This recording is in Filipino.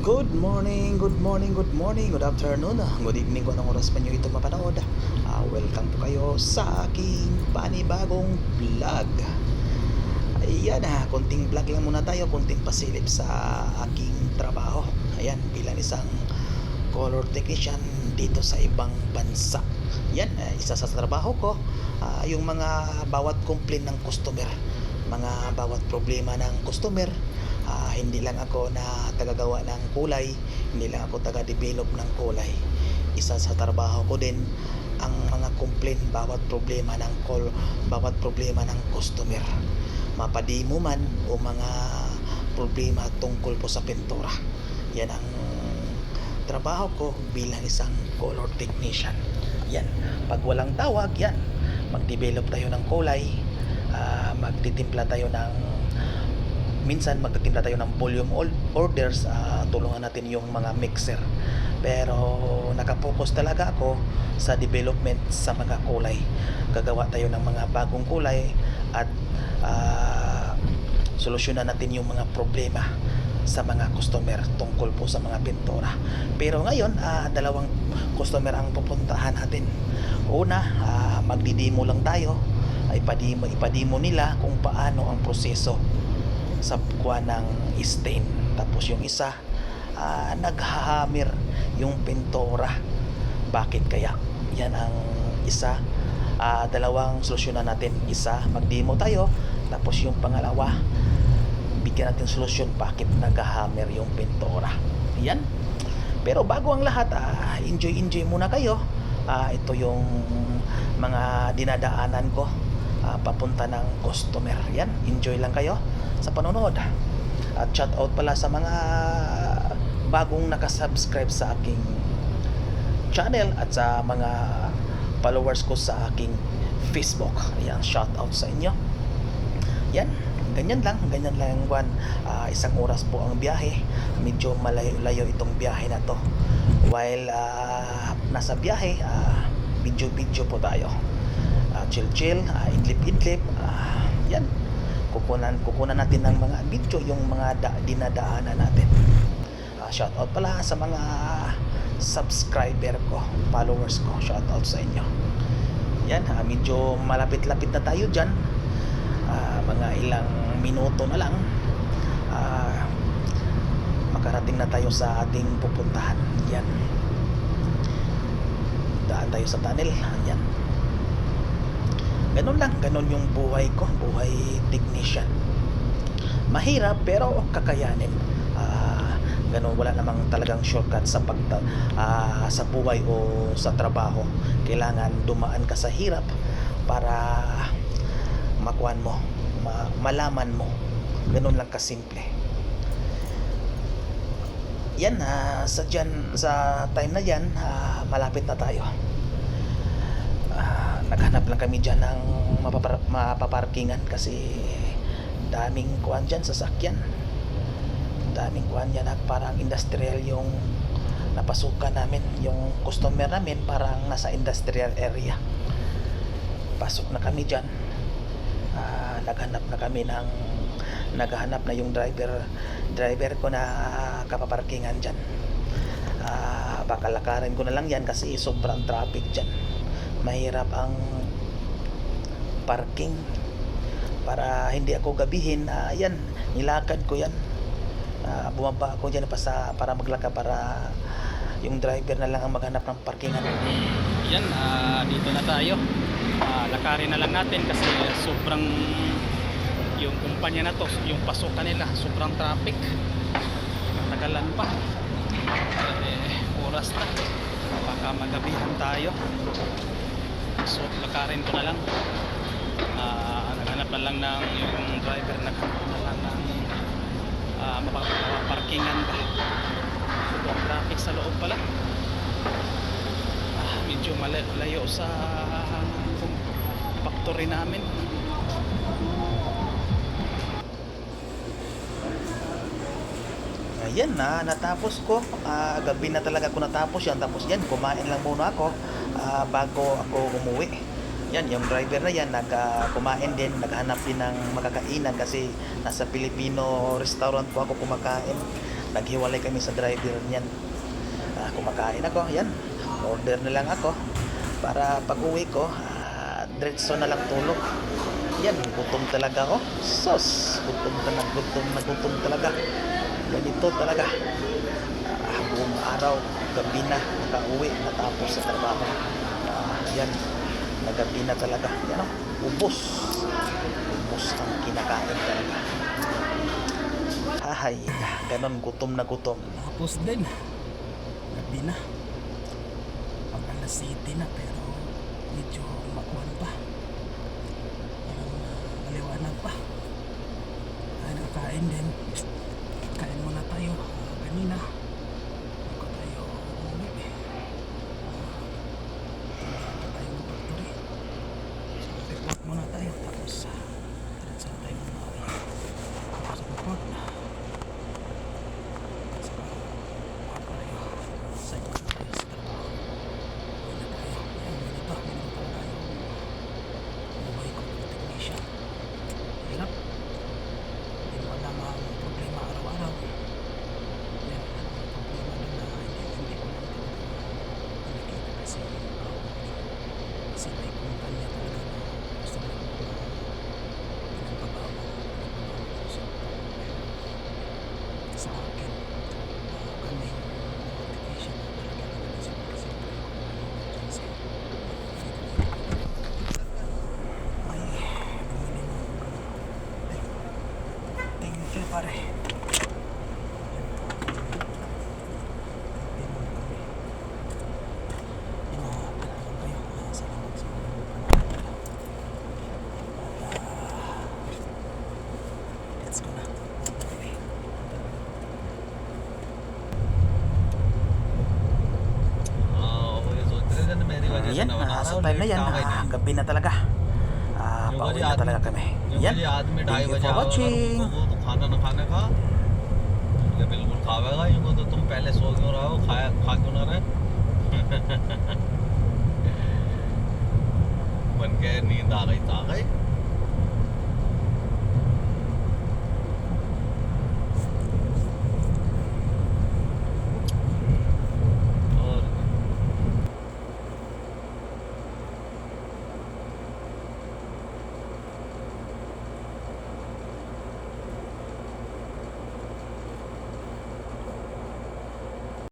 Good morning, good morning, good morning, good afternoon, good evening kung anong oras pa nyo ito mapanood. Welcome po kayo sa aking panibagong vlog. Ayan, konting vlog lang muna tayo, konting pasilip sa aking trabaho. Ayan, bilang isang color technician dito sa ibang bansa. Yan, isa sa trabaho ko, yung mga bawat complaint ng customer, mga bawat problema ng customer. Hindi lang ako na tagagawa ng kulay, hindi lang ako taga-develop ng kulay. Isa sa trabaho ko din ang mga complaint, bawat problema ng customer. Mapadimo man o mga problema tungkol po sa pintura. Yan ang trabaho ko bilang isang color technician. Yan, pag walang tawag, yan, mag-develop tayo ng kulay, magtitimpla tayo ng minsan magtitimpla tayo ng volume orders, tulungan natin yung mga mixer. Pero nakapokus talaga ako sa development sa mga kulay. Gagawa tayo ng mga bagong kulay at solusyonan natin yung mga problema sa mga customer tungkol po sa mga pintura. Pero ngayon, dalawang customer ang pupuntahan natin. Una, magdidemo lang tayo. Ipademo nila kung paano ang proseso sa kuha ng stain. Tapos yung isa, naghahammer yung pintura. Bakit kaya? Yan ang isa. Dalawang solusyonan natin. Isa, magdemo tayo. Tapos yung pangalawa, bigyan natin solusyon bakit naghahammer yung pintura. Yan. Pero bago ang lahat, enjoy muna kayo. Ito yung mga dinadaanan ko papunta ng customer. Yan, enjoy lang kayo sa panonood. At shout out pala sa mga bagong nakasubscribe sa aking channel at sa mga followers ko sa aking Facebook. Ayan, shout out sa inyo. Yan, ganyan lang yung buwan. Isang oras po ang biyahe. Medyo malayo itong biyahe na to. While nasa biyahe, video po tayo. Chill, idlip. Yan, kukunan natin ng mga video yung mga dinadaanan natin. Shout out pala sa mga subscriber ko, followers ko. Shout out sa inyo. Yan, medyo malapit-lapit na tayo dyan. Mga ilang minuto na lang, makarating na tayo sa ating pupuntahan. Yan, daan tayo sa tunnel. Yan, ganun yung buhay ko, buhay technician. Mahirap pero kakayanin. Ganun, wala namang talagang shortcut sa sa buhay o sa trabaho. Kailangan dumaan ka sa hirap para makuhan mo, malaman mo. Ganun lang kasimple. Yan, sa time na yan, malapit na tayo. Naghanap lang kami dyan ng mapaparkingan kasi daming kuhan dyan, sasakyan. Daming kuhan dyan, parang industrial yung napasukan namin. Yung customer namin parang nasa industrial area. Pasok na kami dyan. Naghanap na yung driver ko na kapaparkingan dyan. Baka lakarin ko na lang yan kasi sobrang traffic dyan. Mahirap ang parking. Para hindi ako gabihin, yan, nilakad ko yan. Bumaba ako dyan para maglakad, para yung driver na lang ang maghanap ng parkingan. Yan, dito na tayo. Lakarin na lang natin kasi sobrang yung kumpanya na to, yung pasokan nila, sobrang traffic. Natagalan pa. Oras na. Baka magabihan tayo. So, lakarin ko na lang. Naghanap na lang ng yung driver, naghanap na lang ng mapaparkingan ba. Sobrang traffic sa loob pala. Medyo malayo sa factory namin. Ayan na, natapos ko. Gabi na talaga ako natapos yan. Tapos yan, kumain lang muna ako bago ako umuwi. Yan, yung driver na yan, kumain din, naghanap din ng makakainan kasi nasa Filipino restaurant po ako kumakain. naghiwalay kami sa driver niyan. Kumakain ako, yan. Order na lang ako para pag uwi ko, diretso na lang tulog. Yan, gutom talaga ako. Sos, gutom talaga. Ganito talaga. Buong araw, gabi na, nakauwi, natapos sa trabaho. Yan, nagabi na talaga. Yan o, ubos. Ubos ang kinakain talaga. Hahay, ganon, gutom na gutom. Tapos din, gabi na. Pag alas 7 na, pero medyo makuhan pa. Parang maliwanag pa. Nakain din. Kain muna tayo. Kanina bago tayo umuwi. Tingnan tayo ng factory. So, report muna tayo. Tapos diretso na tayo umuwi. Tapos report na. Sa akin, kami notification na talaga naman sa kasi emergency. Ay, bumili ng thank you pare. Let's go na. Yan, sa time na yan, gabi na talaga. Pauwi na talaga kami. Yan, thank you for watching. खाना ना खाने का ये बिल्कुल खावेगा इनको तो तुम पहले सो क्यों रहे हो खाया खा क्यों ना रहे बन के नींद आ गई तो आ गई